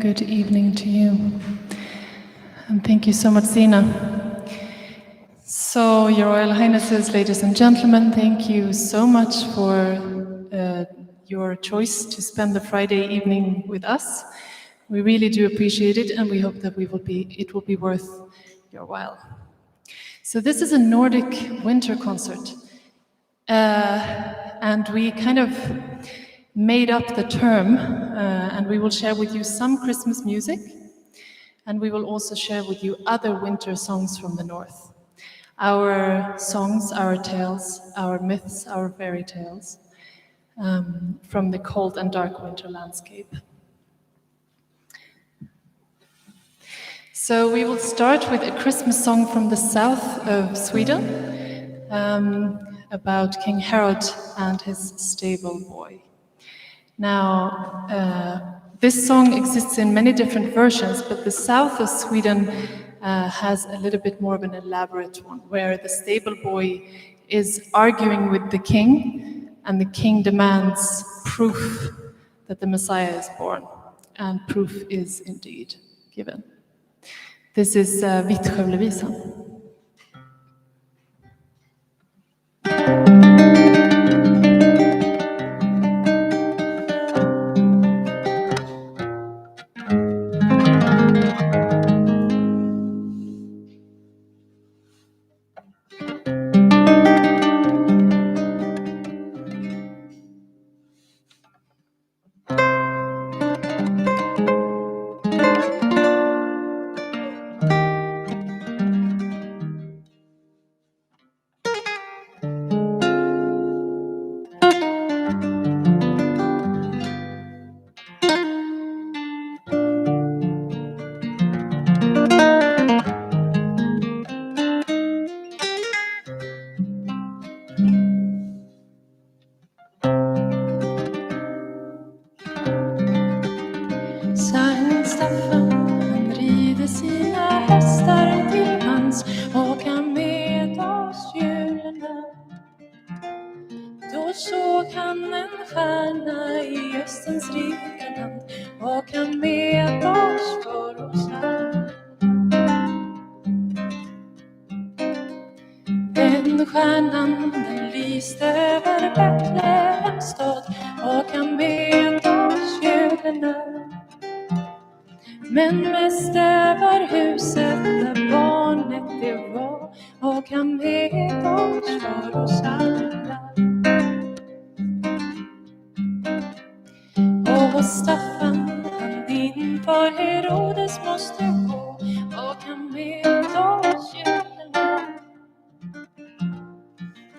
good evening to you. And thank you so much, Zina. So, Your Royal Highnesses, ladies and gentlemen, thank you so much for your choice to spend the Friday evening with us. We really do appreciate it, and we hope that it will be worth your while. So this is a Nordic winter concert, and we kind of made up the term, and we will share with you some Christmas music, and we will also share with you other winter songs from the north. Our songs, our tales, our myths, our fairy tales, from the cold and dark winter landscape. So we will start with a Christmas song from the south of Sweden, about King Harold and his stable boy. Now, this song exists in many different versions, but the south of Sweden has a little bit more of an elaborate one, where the stable boy is arguing with the king, and the king demands proof that the Messiah is born, and proof is indeed given. This is Vittskövlevisan. Men mest över huset där barnet det var, och han med oss för oss alla. Och Staffan han in för Herodes måste gå, och han med oss julen.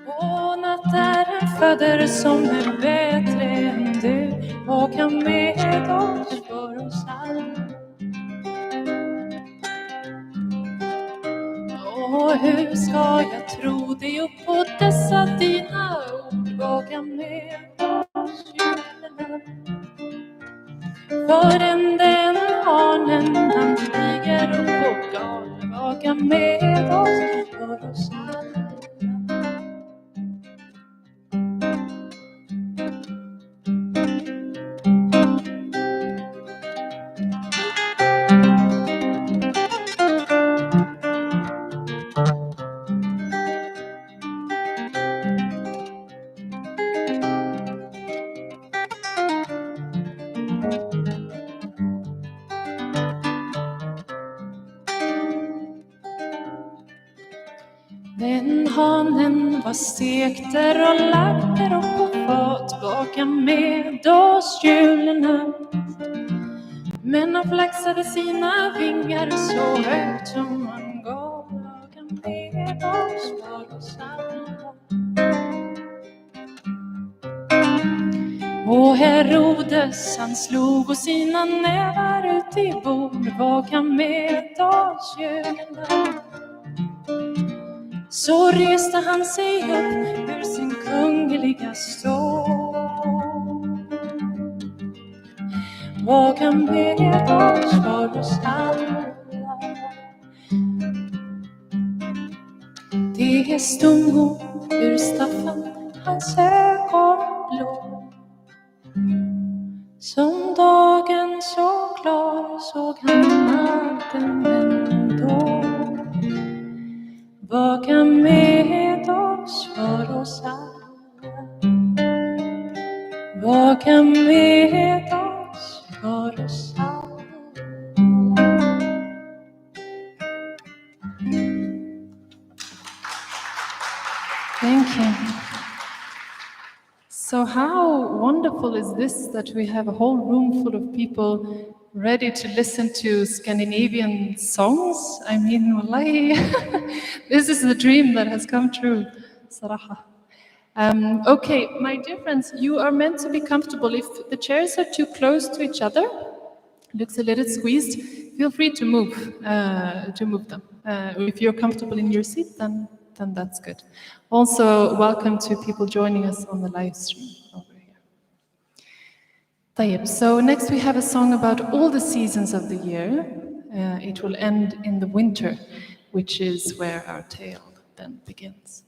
Och nattaren föder som är bättre än du, och han med oss för oss alla. Och hur ska jag tro dig upp på dessa dina ord, våga med oss julen. Förrän den hanen han flyger upp på gal, våga med oss för oss alla. Den hanen var stekter och lagder och på fat, baka med oss julen. Men han flaxade sina vingar så högt som han gav, baka med oss för oss alla. Och Herodes han slog och sina nävar ut i bord, baka med oss julen. Så reste han sig upp ur sin kungliga stol, och han med oss för oss alla. Det stod ur Staffan hans ögon blå, som dagen en så klar, såg han natten ändå. Vaka med oss för oss alla. Vaka med oss för oss alla. Thank you. So how wonderful is this that we have a whole room full of people ready to listen to Scandinavian songs? I mean, wallahi, this is the dream that has come true. Saraha. Okay, my dear friends, you are meant to be comfortable. If the chairs are too close to each other, looks a little squeezed, feel free to move them. If you're comfortable in your seat, then that's good. Also, welcome to people joining us on the live stream over here. Tayyip. So next we have a song about all the seasons of the year. It will end in the winter, which is where our tale then begins.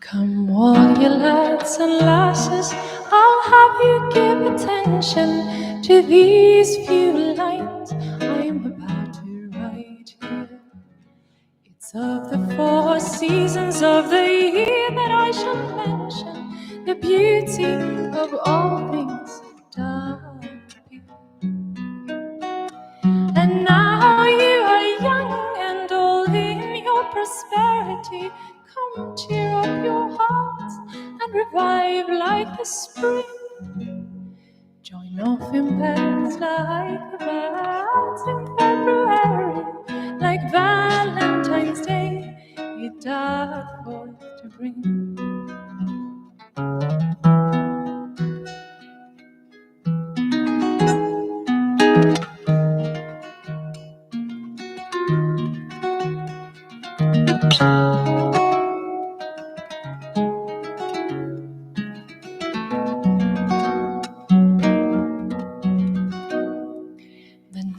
Come all you lads and lasses, I'll have you give attention to these few lines I'm about to write here. It's of the 4 seasons of the year that I shall mention the beauty of all things dark appear. And now you are young and all in your prosperity. Come cheer up your hearts and revive like the spring. Join off in pairs like the birds in February, like Valentine's Day, it doth forth to bring.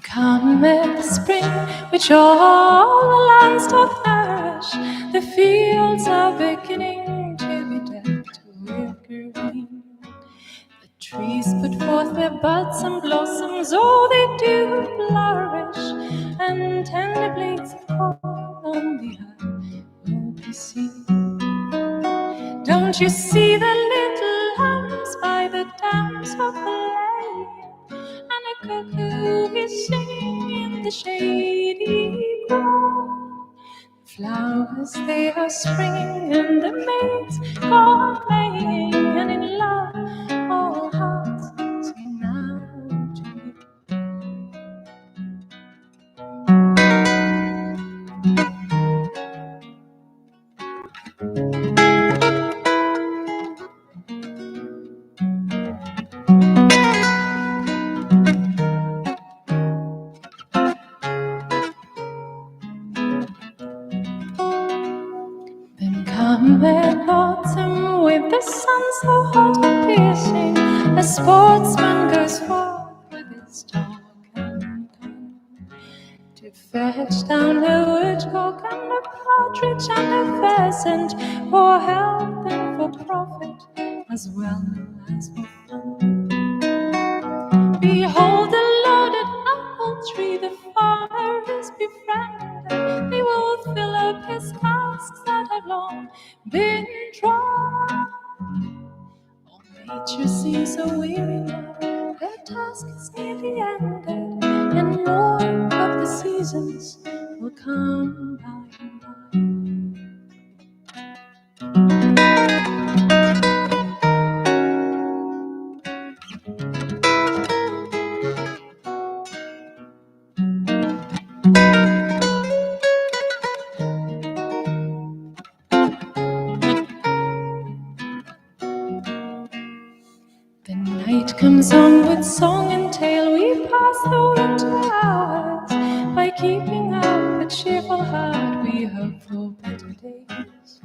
Cometh spring, which all the lands doth nourish. The fields are beginning to be decked with green. The trees put forth their buds and blossoms, oh, they do flourish. And tender blades of corn on the earth will be seen. Don't you see the little lambs by the dams of the lane? And a cuckoo is singing in the shady grove. Flowers they are springing and the maids are playing, and in love all hearts sing now to you. Cometh autumn with the sun so hot and piercing, a sportsman goes forth with his dog and gun to fetch down a woodcock and a partridge and a pheasant for health and for profit as well as for fun. Behold the loaded apple tree, the farmer is befriended. He will fill up his casks that have long been dry. All nature seems so weary now, their task is nearly ended, and more of the seasons will come by and by. Night comes on with song and tale, we pass the winter hours. By keeping up a cheerful heart, we hope for better days.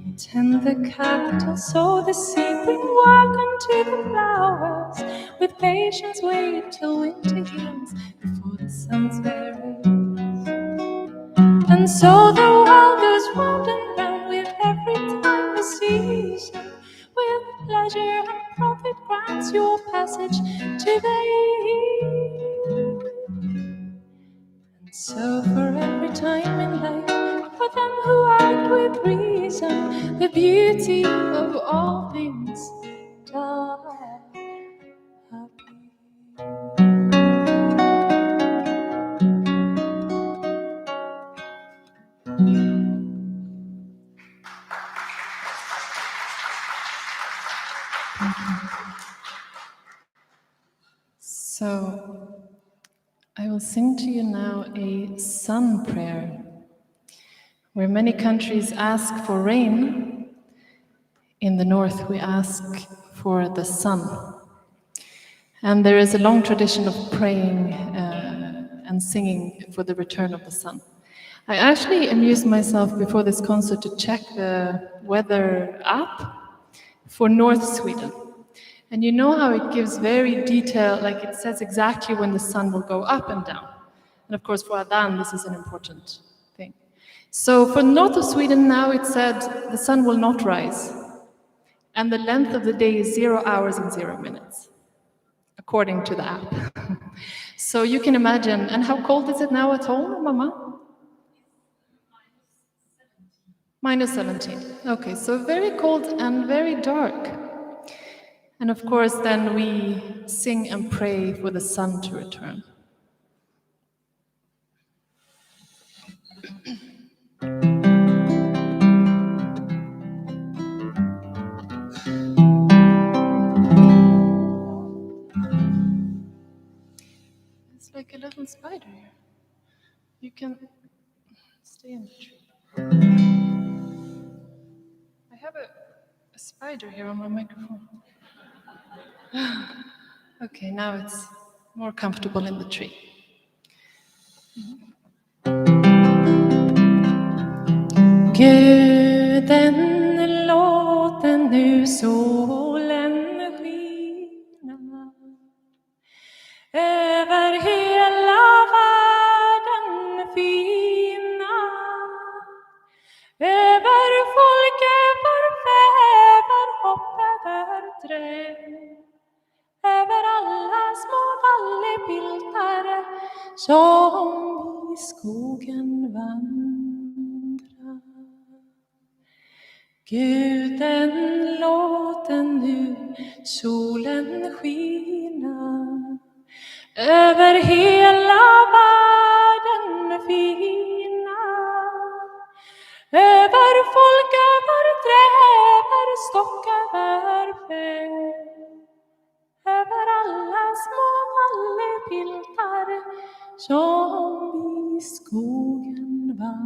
We tend the cattle, sow the seed, bring work unto the flowers. With patience wait till winter heals, before the sun's fair rays. And so the world goes round and round, with every time a season. With pleasure and profit grants your passage to the east. And so for every time in life, for them who act with reason, the beauty of all things doth appear. So, I will sing to you now a sun prayer, where many countries ask for rain. In the north, we ask for the sun. And there is a long tradition of praying and singing for the return of the sun. I actually amused myself before this concert to check the weather app for North Sweden. And you know how it gives very detailed, like it says exactly when the sun will go up and down. And of course, for Adan, this is an important thing. So for north of Sweden now, it said the sun will not rise. And the length of the day is 0 hours and 0 minutes, according to the app. So you can imagine, and how cold is it now at home, Mama? -17. Okay, so very cold and very dark. And of course, then we sing and pray for the sun to return. It's like a little spider here. You can stay in the tree. I have a spider here on my microphone. Okay, now it's more comfortable in the tree. Guden låter nu solen skina över hela världen fina, över folk, över fäver, hopp över dröm, över alla små vallebildare som i skogen vandrar. Guden låter nu solen skina över hela världen fina, över folk, över träd, stock, över fält, över alla små vallebildar som i skogen vandrar.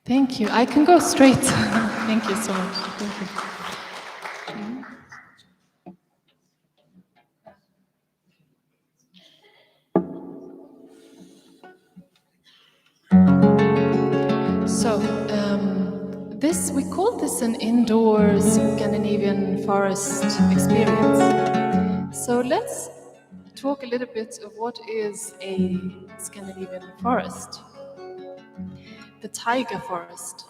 Thank you. I can go straight. Thank you so much. Thank you. So, we call this an indoor Scandinavian forest experience. So let's talk a little bit of what is a Scandinavian forest. The taiga forest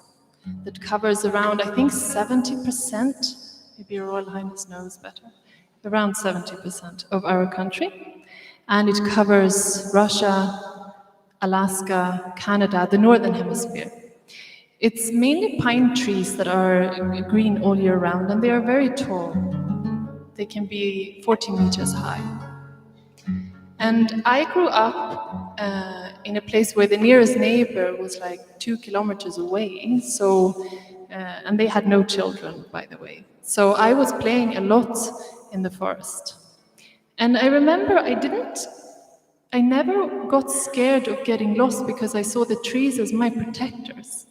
that covers around, I think, 70%, maybe Your Royal Highness knows better, around 70% of our country. And it covers Russia, Alaska, Canada, the Northern Hemisphere. It's mainly pine trees that are green all year round, and they are very tall. They can be 40 meters high. And I grew up in a place where the nearest neighbor was like 2 kilometers away, so, and they had no children, by the way. So I was playing a lot in the forest. And I remember I never got scared of getting lost because I saw the trees as my protectors.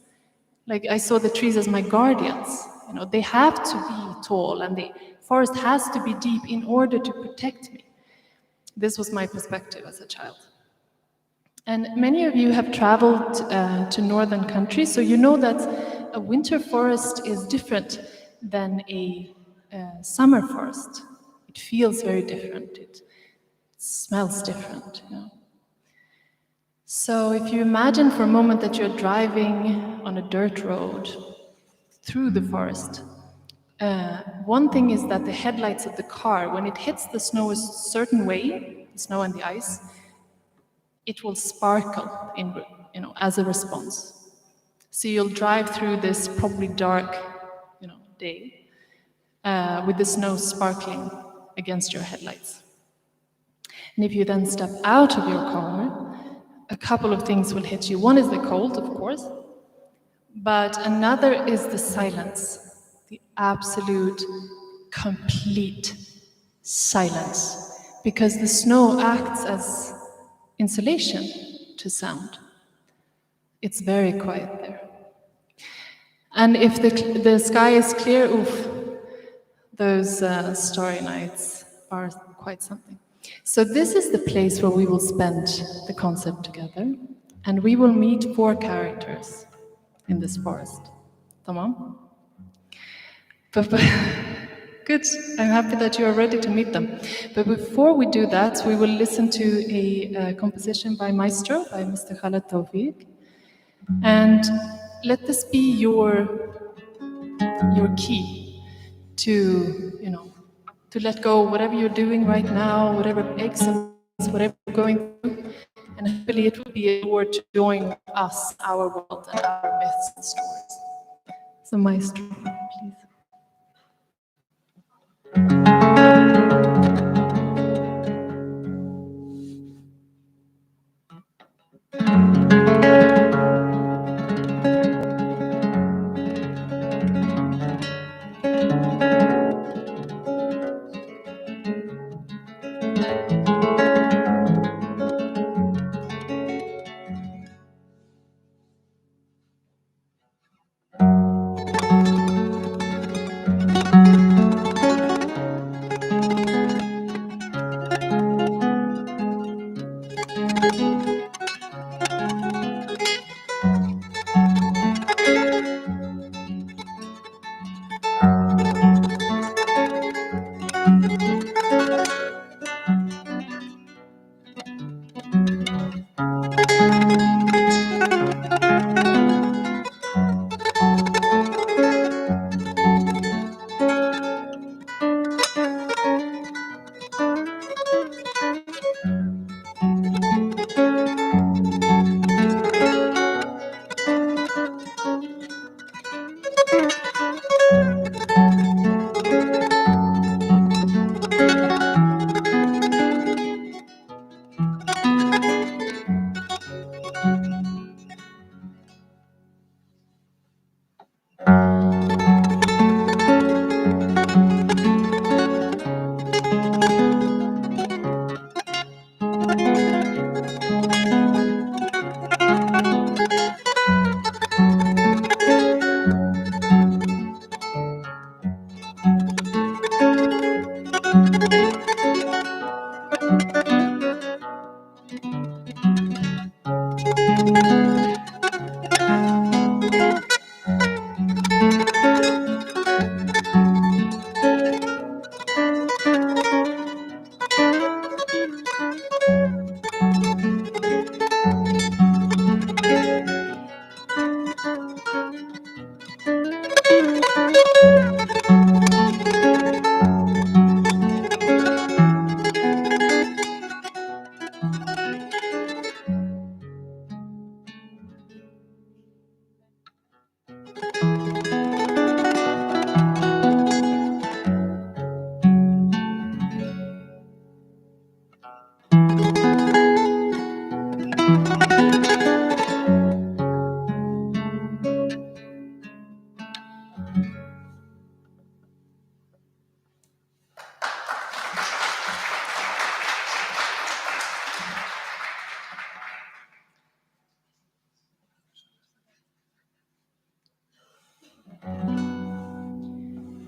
Like, I saw the trees as my guardians. You know, they have to be tall, and the forest has to be deep in order to protect me. This was my perspective as a child. And many of you have traveled to northern countries, so you know that a winter forest is different than a summer forest. It feels very different. It smells different. You know? So if you imagine for a moment that you're driving on a dirt road through the forest, one thing is that the headlights of the car, when it hits the snow a certain way, the snow and the ice, it will sparkle in, you know, as a response. So you'll drive through this probably dark, you know, day with the snow sparkling against your headlights. And if you then step out of your car, a couple of things will hit you. One is the cold, of course, but another is the silence, the absolute, complete silence, because the snow acts as insulation to sound. It's very quiet there. And if the sky is clear, oof, those starry nights are quite something. So this is the place where we will spend the concept together, and we will meet 4 characters in this forest. Tamam? Good, I'm happy that you are ready to meet them. But before we do that, we will listen to a composition by Maestro, by Mr. Khaled Tawfiq. And let this be your key to, you know, to let go of whatever you're doing right now, whatever aches and pains, whatever you're going through. And hopefully it will be a door to join us, our world, and our myths and stories. So Maestro, please.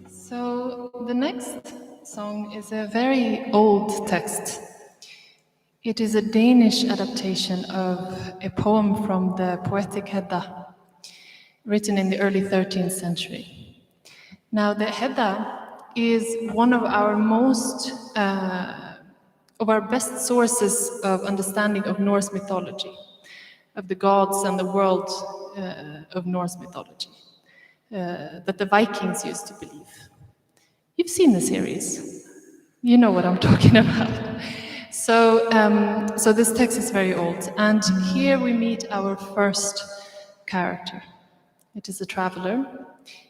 So the next song is a very old text. It is a Danish adaptation of a poem from the Poetic Edda, written in the early 13th century. Now, the Edda is one of our best sources of understanding of Norse mythology, of the gods and the world of Norse mythology, that the Vikings used to believe. You've seen the series. You know what I'm talking about. So this text is very old, and here we meet our first character. It is a traveler.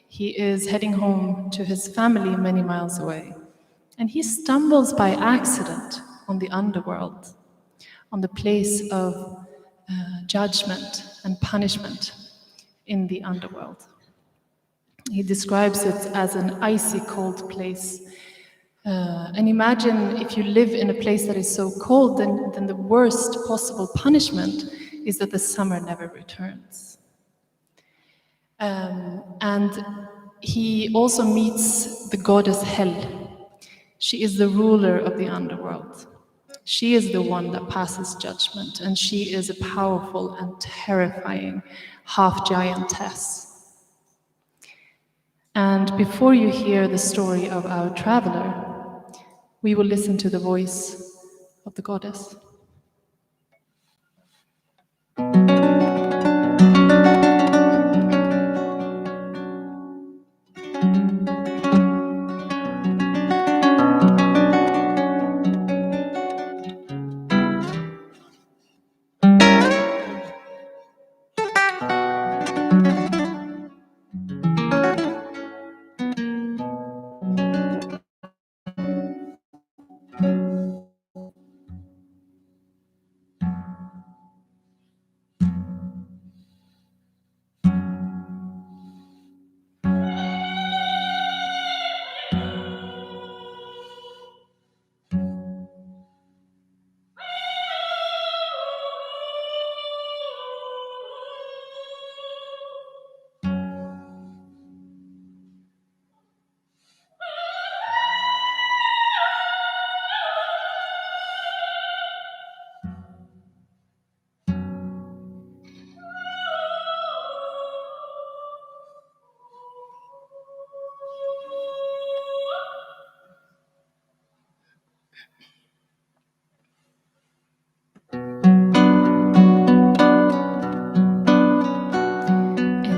He is heading home to his family many miles away, and he stumbles by accident on the underworld, on the place of judgment and punishment in the underworld. He describes it as an icy cold place. And imagine if you live in a place that is so cold, then the worst possible punishment is that the summer never returns. And he also meets the goddess Hel. She is the ruler of the underworld. She is the one that passes judgment, and she is a powerful and terrifying half-giantess. And before you hear the story of our traveler, we will listen to the voice of the goddess.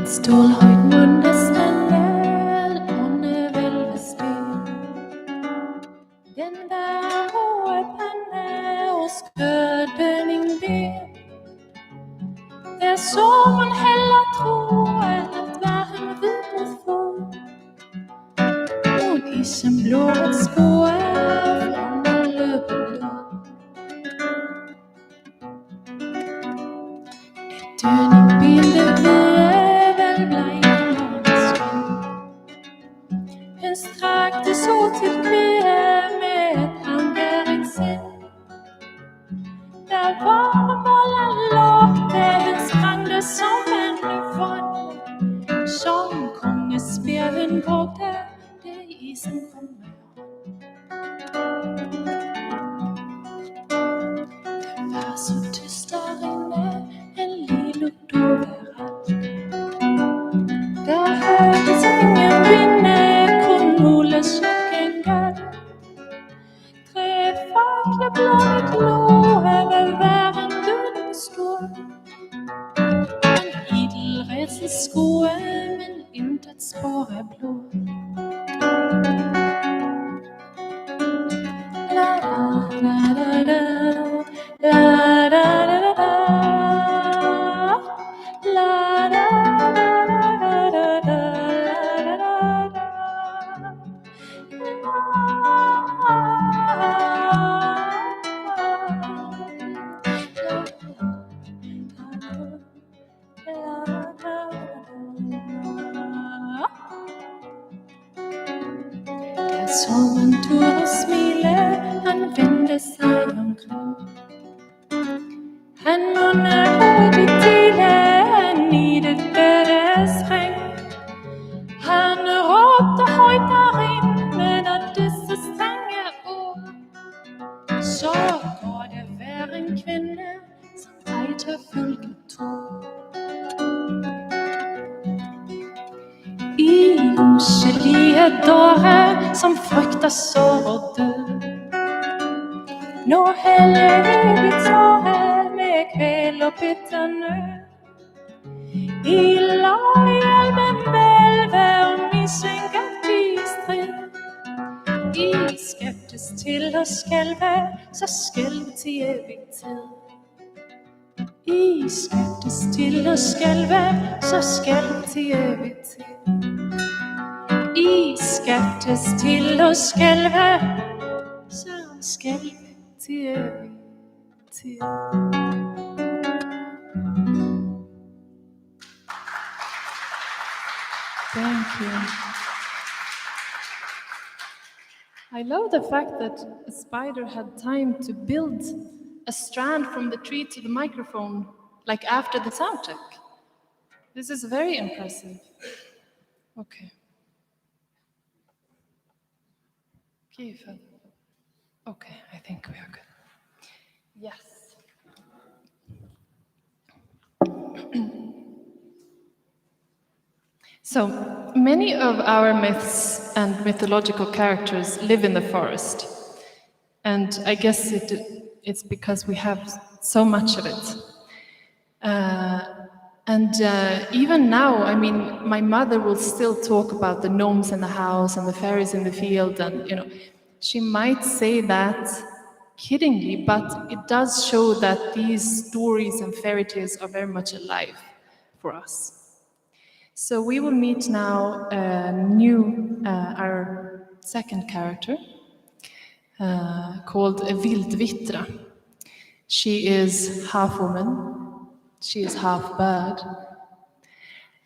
Stålhøjt mundesmandel under velvespil. Den der røde pande og skødning ben. Der så man heller tro, at verden vidne få. Og isen blået spår fra løbet. Et døning bilde ved. Hun strakte så til kvæde med et angeret sind. Der var målen lågte, hun sprangte som en nyfond. Som kongespear hun brugte, det isen kom med hånd. Det var så tyst derinde, en lille dove ret. Der hørtes ingen vinde, kun mulesjokken galt. Tre fakle blåne gloe ved væren døden stod. En idel rædselsskoe, men intet spor af blod. La la la la la la la la la. Der så man turde smile, han vendte sig omkring. Han måtte hurtigt dele, han i det deres ring. pulvertår. I uskyldige dårer som frykter sår og død. Nå heller jeg i tårer med kvel og bitter nød. I lojal bælve og misunket i strid. I skæbtes til at skælve, så skælve til evig tid. I skæbtes til at skælve, så skælve til evig tid. I skæbtes til at skælve, så skælve til evig tid. Thank you. I love the fact that a spider had time to build a strand from the tree to the microphone, like after the sound check. This is very impressive. Okay. Okay, I think we are good. Yes. So, many of our myths and mythological characters live in the forest. And I guess it's because we have so much of it. Even now, I mean, my mother will still talk about the gnomes in the house and the fairies in the field, and she might say that kiddingly, but it does show that these stories and fairy tales are very much alive for us. So we will meet now our second character, called Vildvittra. She is half woman, she is half bird,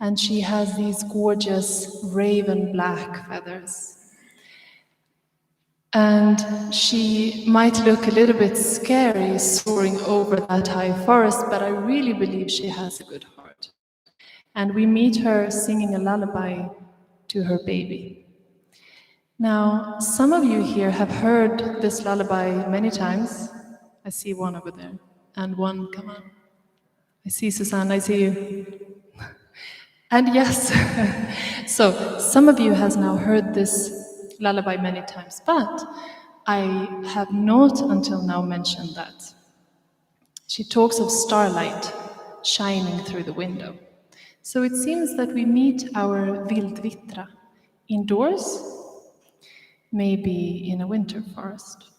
and she has these gorgeous raven black feathers. And she might look a little bit scary soaring over that high forest, but I really believe she has a good heart. And we meet her singing a lullaby to her baby. Now, some of you here have heard this lullaby many times. I see one over there, and one, come on. I see Susanne, I see you. And yes, so some of you has now heard this lullaby many times, but I have not until now mentioned that. She talks of starlight shining through the window. So it seems that we meet our Vildvittra indoors, maybe in a winter forest.